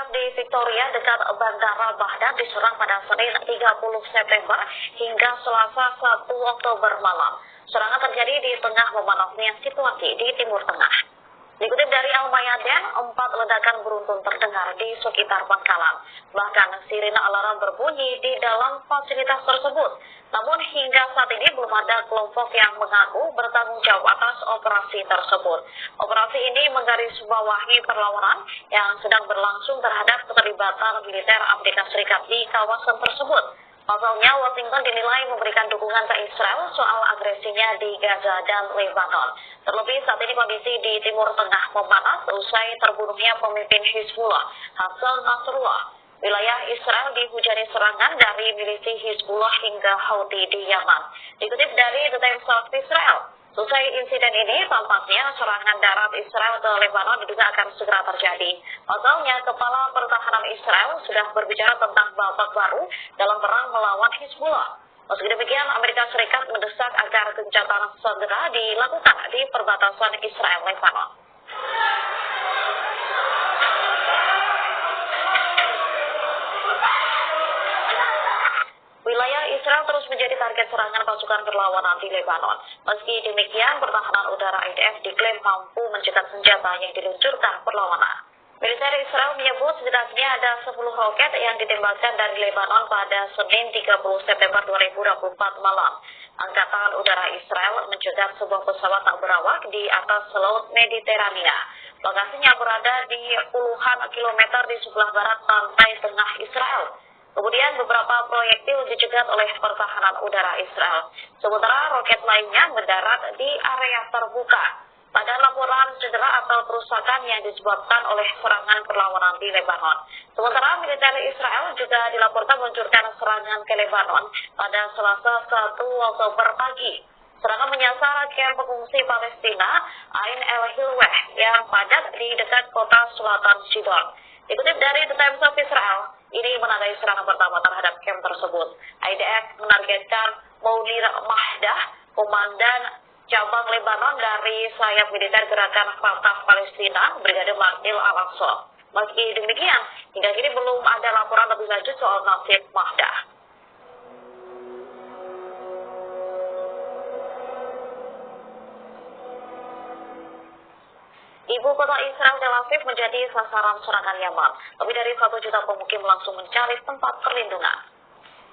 Serikat di Victoria dekat Bandara Baghdad diserang pada Senin 30 September hingga Selasa 1 Oktober malam. Serangan terjadi di tengah memanasnya situasi di Timur Tengah. Dikutip dari Al-Mayadin, 4 ledakan beruntun terdengar di sekitar pangkalan. Bahkan sirine alarm berbunyi di dalam fasilitas tersebut. Namun hingga saat ini belum ada kelompok yang mengaku bertanggung jawab atas operasi tersebut. Operasi ini menggarisbawahi perlawanan yang sedang berlangsung terhadap keterlibatan militer Amerika Serikat di kawasan tersebut. Pasalnya, Washington dinilai memberikan dukungan ke Israel soal agresinya di Gaza dan Lebanon. Terlebih saat ini kondisi di Timur Tengah memanas usai terbunuhnya pemimpin Hizbullah, Hassan Nasrallah. Wilayah Israel dihujani serangan dari milisi Hizbullah hingga Houthi di Yaman. Dikutip dari The Times of Israel, usai insiden ini, tampaknya serangan darat Israel ke Lebanon diduga akan segera terjadi. Pasalnya, Kepala Pertahanan Israel sudah berbicara tentang babak baru dalam perang melawan Hizbullah. Meski demikian, Amerika Serikat mendesak agar gencatan segera dilakukan di perbatasan Israel-Lebanon. Wilayah Israel terus menjadi target serangan pasukan berlawanan di Lebanon. Meski demikian, pertahanan udara IDF diklaim mampu mencegat senjata yang diluncurkan perlawanan. Militer Israel menyebut setidaknya ada 10 roket yang ditembakkan dari Lebanon pada Senin 30 September 2024 malam. Angkatan udara Israel mencegat sebuah pesawat tak berawak di atas Laut Mediterania. Lokasinya berada di puluhan kilometer di sebelah barat pantai tengah Israel. Kemudian beberapa proyektil dicegat oleh pertahanan udara Israel. Sementara roket lainnya mendarat di area terbuka. Pada laporan cedera atau kerusakan yang disebabkan oleh serangan perlawanan di Lebanon. Sementara militer Israel juga dilaporkan meluncurkan serangan ke Lebanon pada Selasa 1 Oktober pagi. Serangan menyasar kamp pengungsi Palestina Ain el-Hilweh yang padat di dekat kota selatan Sidon. Dikutip dari The Times of Israel, ini menandai serangan pertama terhadap kamp tersebut. IDF menargetkan Mounir Mahdah, komandan cabang Lebanon dari sayap militer gerakan Fatah Palestina, Brigade Martil Al-Aqsa. Meski demikian, hingga kini belum ada laporan lebih lanjut soal nasib Mahdah. Ibu kota Israel Tel Aviv menjadi sasaran serangan Yaman. Lebih dari 1 juta pemukim langsung mencari tempat perlindungan.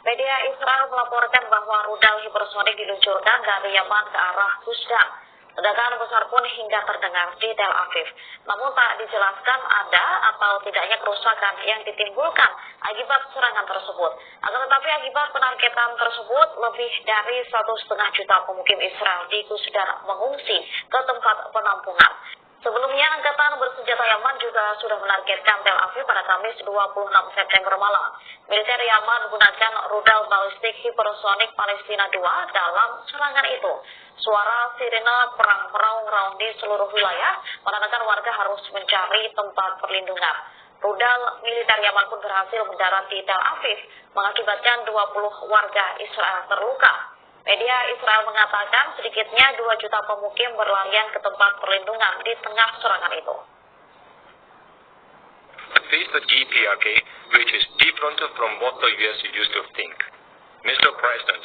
Media Israel melaporkan bahwa rudal hipersonik diluncurkan dari Yaman ke arah Gusdan. Ledakan besar pun hingga terdengar di Tel Aviv. Namun tak dijelaskan ada atau tidaknya kerusakan yang ditimbulkan akibat serangan tersebut. Akan tetapi akibat penargetan tersebut, lebih dari 1,5 juta pemukim Israel di Gusdan mengungsi ke tempat penampungan. Sebelumnya, Angkatan Bersenjata Yaman juga sudah menargetkan Tel Aviv pada Kamis 26 September malam. Militer Yaman menggunakan rudal balistik hipersonik Palestina 2 dalam serangan itu. Suara sirine perang meraung-raung di seluruh wilayah menandakan warga harus mencari tempat perlindungan. Rudal militer Yaman pun berhasil mendarat di Tel Aviv, mengakibatkan 20 warga Israel terluka. Media Israel mengatakan sedikitnya 2 juta pemukim berlarian ke tempat perlindungan di tengah serangan itu. Face the DPRK, which is different from what the US used to think. Mr. President,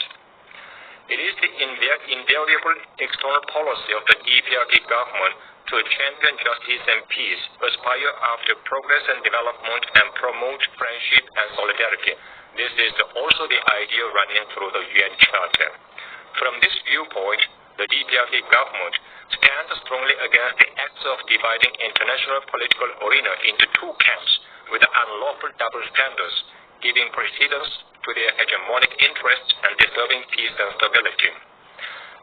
it is the invariable external policy of the DPRK government to champion justice and peace, aspire after progress and development, and promote friendship and solidarity. This is also the idea running through the UN Charter. From this viewpoint, the DPRK government stands strongly against the acts of dividing international political arena into 2 camps with unlawful double standards, giving precedence to their hegemonic interests and disturbing peace and stability.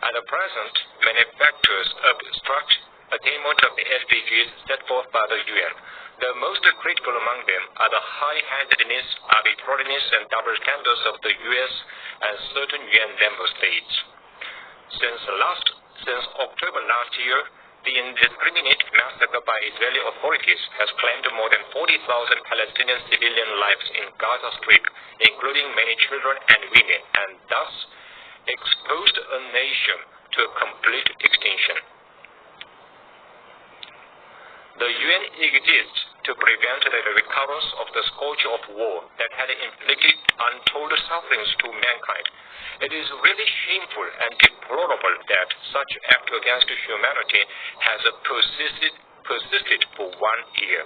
At the present, many factors obstruct attainment of the SDGs set forth by the UN. The most critical among them are the high-handedness, arbitrariness, and double standards of the US and certain UN member states. Since October last year, the indiscriminate massacre by Israeli authorities has claimed more than 40,000 Palestinian civilian lives in Gaza Strip, including many children and women, and thus exposed a nation to a complete extinction. The UN exists to prevent the recurrence of the scourge of war that had inflicted untold sufferings to mankind. It is really shameful and deplorable that such act against humanity has persisted for 1 year.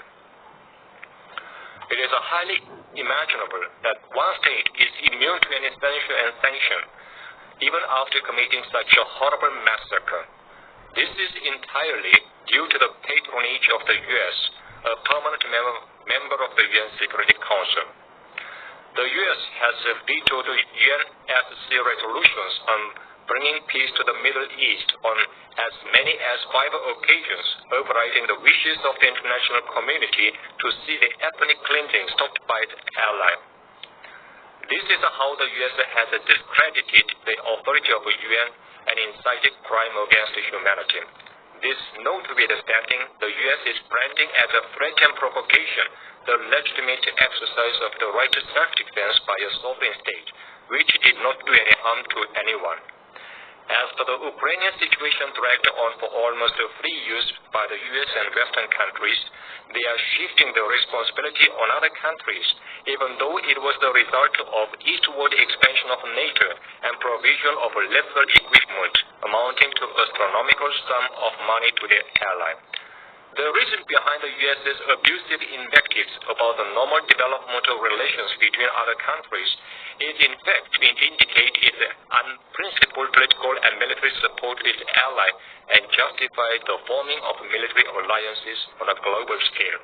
It is highly imaginable that one state is immune to any censure and sanction, even after committing such a horrible massacre. This is entirely due to the patronage of the U.S., a permanent member of the UN Security Council. The U.S. has vetoed UNSC resolutions on bringing peace to the Middle East on as many as 5 occasions, overriding the wishes of the international community to see the ethnic cleansing stopped by its ally. This is how the U.S. has discredited the authority of the UN and incited crime against humanity. This notwithstanding, the U.S. is branding as a threat and provocation the legitimate exercise of the right to self-defense by a sovereign state, which did not do any harm to anyone. As for the Ukrainian situation dragged on for almost 3 years by the U.S. and Western countries, they are shifting the responsibility on other countries, even though it was the result of eastward expansion of NATO and provision of lethal equipment amounting to astronomical sum of money to their ally. The reason behind the U.S.'s abusive invectives about the normal developmental relations between other countries is in fact to indicate its unprincipled political and military support to its ally and justify the forming of military alliances on a global scale.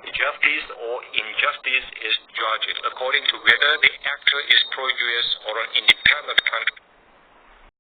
Justice or injustice is judged according to whether the actor is pro-U.S. or an independent country